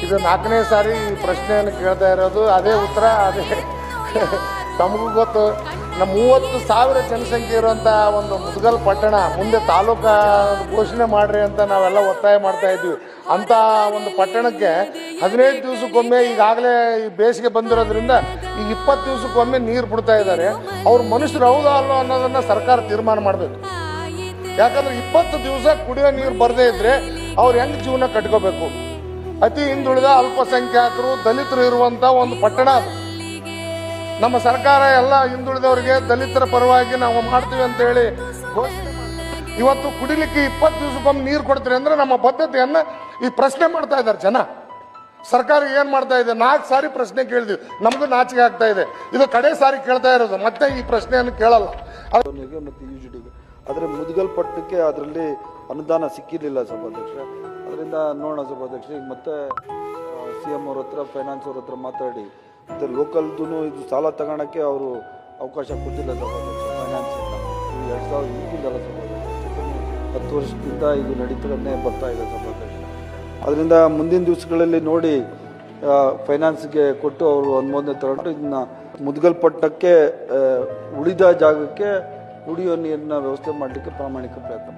ಇದು 4ನೇ ಸಾರಿ ಈ ಪ್ರಶ್ನೆಯನ್ನು ಕೇಳ್ತಾ ಇರೋದು. ಅದೇ ಉತ್ತರ ಅದೇ ತಮಗೂ ಗೊತ್ತು. ನಮ್ಮ 30,000 ಜನಸಂಖ್ಯೆ ಇರುವಂಥ ಒಂದು ಮುದಗಲ್ ಪಟ್ಟಣ ಮುಂದೆ ತಾಲೂಕಾ ಘೋಷಣೆ ಮಾಡ್ರಿ ಅಂತ ನಾವೆಲ್ಲ ಒತ್ತಾಯ ಮಾಡ್ತಾ ಇದ್ವಿ. ಅಂಥ ಒಂದು ಪಟ್ಟಣಕ್ಕೆ 15 ದಿವಸಕ್ಕೊಮ್ಮೆ ಈಗಾಗಲೇ ಈ ಬೇಸಿಗೆ ಬಂದಿರೋದ್ರಿಂದ ಈಗ 20 ದಿವಸಕ್ಕೊಮ್ಮೆ ನೀರು ಬಿಡ್ತಾ ಇದ್ದಾರೆ. ಅವ್ರ ಮನುಷ್ಯರು ಹೌದಾ ಅಲ್ಲೋ ಅನ್ನೋದನ್ನು ಸರ್ಕಾರ ತೀರ್ಮಾನ ಮಾಡಬೇಕು. ಯಾಕಂದ್ರೆ 20 ದಿವಸ ಕುಡಿಯೋ ನೀರು ಬರದೇ ಇದ್ರೆ ಅವ್ರು ಹೆಂಗೆ ಜೀವನ ಕಟ್ಕೋಬೇಕು? ಅತಿ ಹಿಂದುಳಿದ ಅಲ್ಪಸಂಖ್ಯಾತರು ದಲಿತರು ಇರುವಂಥ ಒಂದು ಪಟ್ಟಣ ಅದು. ನಮ್ಮ ಸರ್ಕಾರ ಎಲ್ಲ ಹಿಂದುಳಿದವರಿಗೆ ದಲಿತರ ಪರವಾಗಿ ನಾವು ಮಾಡ್ತೀವಿ ಅಂತ ಹೇಳಿ ಘೋಷಣೆ ಮಾಡ್ತೀವಿ. ಇವತ್ತು ಕುಡಿಲಿಕ್ಕೆ 20 ದಿವಸಕ್ಕೊಮ್ಮೆ ನೀರು ಕೊಡ್ತೀರಿ ಅಂದ್ರೆ ನಮ್ಮ ಬದ್ಧತೆಯನ್ನ ಈ ಪ್ರಶ್ನೆ ಮಾಡ್ತಾ ಇದ್ದಾರೆ ಜನ. ಸರ್ಕಾರ ಏನ್ ಮಾಡ್ತಾ ಇದೆ? 4 ಸಾರಿ ಪ್ರಶ್ನೆ ಕೇಳಿದ್ವಿ, ನಮಗೂ ನಾಚಿಕೆ ಆಗ್ತಾ ಇದೆ. ಇದು ಕಡೆ ಸಾರಿ ಕೇಳ್ತಾ ಇರೋದು, ಮತ್ತೆ ಈ ಪ್ರಶ್ನೆಯನ್ನು ಕೇಳಲ್ಲ. ಮತ್ತೆ ಯುಜಿಡಿಗೆ ಆದರೆ ಮುದಗಲ್ ಪಟ್ಟಣಕ್ಕೆ ಅದರಲ್ಲಿ ಅನುದಾನ ಸಿಕ್ಕಿರಲಿಲ್ಲ ಸಭಾಧ್ಯಕ್ಷ. ಅದರಿಂದ ನೋಡೋಣ ಸಭಾಧ್ಯಕ್ಷ, ಈಗ ಮತ್ತೆ CM ಅವ್ರ ಹತ್ರ ಫೈನಾನ್ಸ್ ಅವ್ರ ಹತ್ರ ಮಾತಾಡಿ ಮತ್ತು ಲೋಕಲ್ದು ಇದು ಸಾಲ ತಗೊಳಕ್ಕೆ ಅವರು ಅವಕಾಶ ಕೊಟ್ಟಿಲ್ಲ ಸಭಾಧ್ಯಕ್ಷ. ಫೈನಾನ್ಸ್ ಇಲ್ಲ, 2000 ಈಗಿಲ್ಲಲ್ಲ ಸಭಾಧ್ಯಕ್ಷ, 10 ವರ್ಷದಿಂದ ಇದು ನಡೀತಾನೆ ಬರ್ತಾ ಇದೆ ಸಭಾಧ್ಯಕ್ಷ. ಅದರಿಂದ ಮುಂದಿನ ದಿವಸಗಳಲ್ಲಿ ನೋಡಿ ಫೈನಾನ್ಸ್ಗೆ ಕೊಟ್ಟು ಅವರು ಅನುಮೋದನೆ ತಗೊಂಡು ಇದನ್ನ ಮುದಗಲ್ ಪಟ್ಟಣಕ್ಕೆ ಉಳಿದ ಜಾಗಕ್ಕೆ ಕುಡಿಯೋ ನೀರಿನ ವ್ಯವಸ್ಥೆ ಮಾಡಲಿಕ್ಕೆ ಪ್ರಾಮಾಣಿಕ ಪ್ರಯತ್ನ